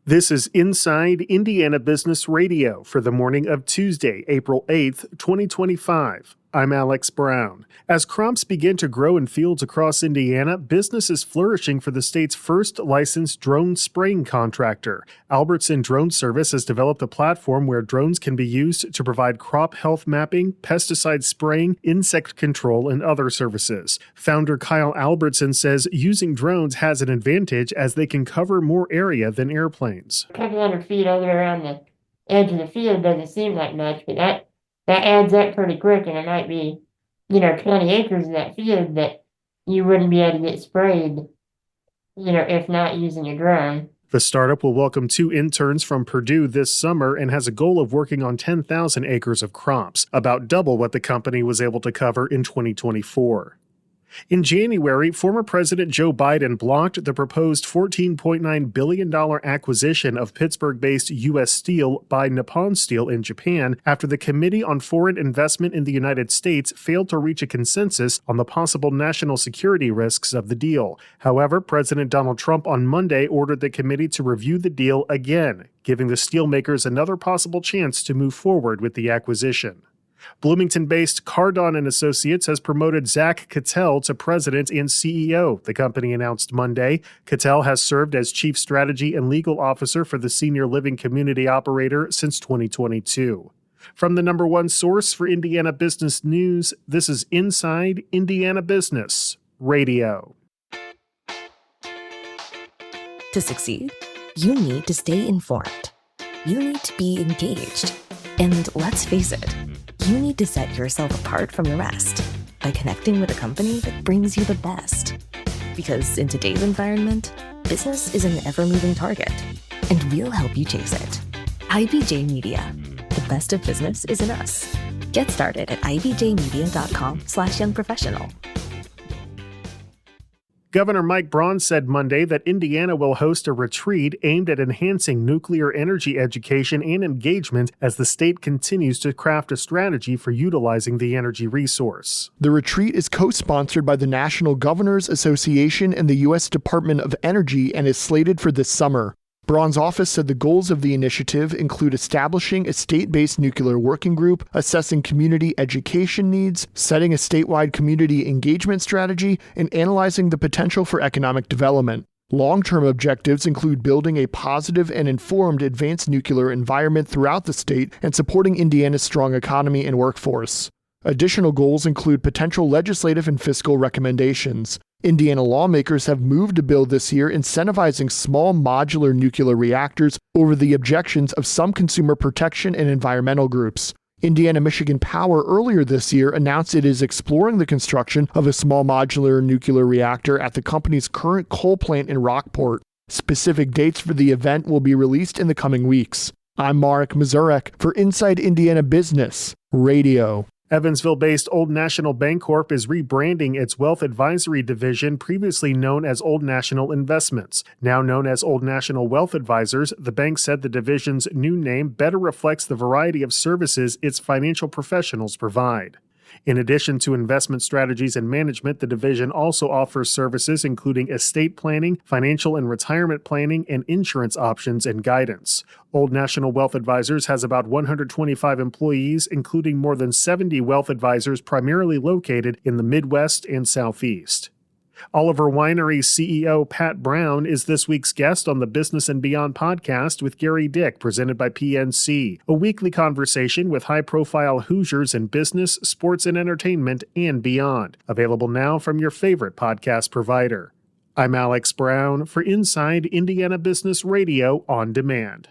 This is Inside Indiana Business Radio for the morning of Tuesday, April 8th, 2025. I'm Alex Brown. As crops begin to grow in fields across Indiana, business is flourishing for the state's first licensed drone spraying contractor. Albertson Drone Service has developed a platform where drones can be used to provide crop health mapping, pesticide spraying, insect control, and other services. Founder Kyle Albertson says using drones has an advantage as they can cover more area than airplanes. A couple hundred feet over around the edge of the field doesn't seem like much, but that adds up pretty quick, and it might be, 20 acres of that field that you wouldn't be able to get sprayed, if not using a drone. The startup will welcome 2 interns from Purdue this summer and has a goal of working on 10,000 acres of crops, about double what the company was able to cover in 2024. In January, former President Joe Biden blocked the proposed $14.9 billion acquisition of Pittsburgh-based U.S. Steel by Nippon Steel in Japan after the Committee on Foreign Investment in the United States failed to reach a consensus on the possible national security risks of the deal. However, President Donald Trump on Monday ordered the committee to review the deal again, giving the steelmakers another possible chance to move forward with the acquisition. Bloomington-based Cardon & Associates has promoted Zach Cattell to president and CEO, the company announced Monday. Cattell has served as chief strategy and legal officer for the senior living community operator since 2022. From the number one source for Indiana business news, this is Inside Indiana Business Radio. To succeed, you need to stay informed. You need to be engaged. And let's face it, you need to set yourself apart from the rest by connecting with a company that brings you the best. Because in today's environment, business is an ever-moving target, and we'll help you chase it. IBJ Media. The best of business is in us. Get started at ibjmedia.com/youngprofessional. Governor Mike Braun said Monday that Indiana will host a retreat aimed at enhancing nuclear energy education and engagement as the state continues to craft a strategy for utilizing the energy resource. The retreat is co-sponsored by the National Governors Association and the U.S. Department of Energy and is slated for this summer. Braun's office said the goals of the initiative include establishing a state-based nuclear working group, assessing community education needs, setting a statewide community engagement strategy, and analyzing the potential for economic development. Long-term objectives include building a positive and informed advanced nuclear environment throughout the state and supporting Indiana's strong economy and workforce. Additional goals include potential legislative and fiscal recommendations. Indiana lawmakers have moved a bill this year incentivizing small modular nuclear reactors over the objections of some consumer protection and environmental groups. Indiana Michigan Power earlier this year announced it is exploring the construction of a small modular nuclear reactor at the company's current coal plant in Rockport. Specific dates for the event will be released in the coming weeks. I'm Marek Mazurek for Inside Indiana Business Radio. Evansville-based Old National Bancorp is rebranding its wealth advisory division, previously known as Old National Investments. Now known as Old National Wealth Advisors, the bank said the division's new name better reflects the variety of services its financial professionals provide. In addition to investment strategies and management, the division also offers services including estate planning, financial and retirement planning, and insurance options and guidance. Old National Wealth Advisors has about 125 employees, including more than 70 wealth advisors primarily located in the Midwest and Southeast. Oliver Winery's CEO Pat Brown is this week's guest on the Business and Beyond podcast with Gary Dick, presented by PNC, a weekly conversation with high-profile Hoosiers in business, sports, and entertainment, and beyond. Available now from your favorite podcast provider. I'm Alex Brown for Inside Indiana Business Radio on Demand.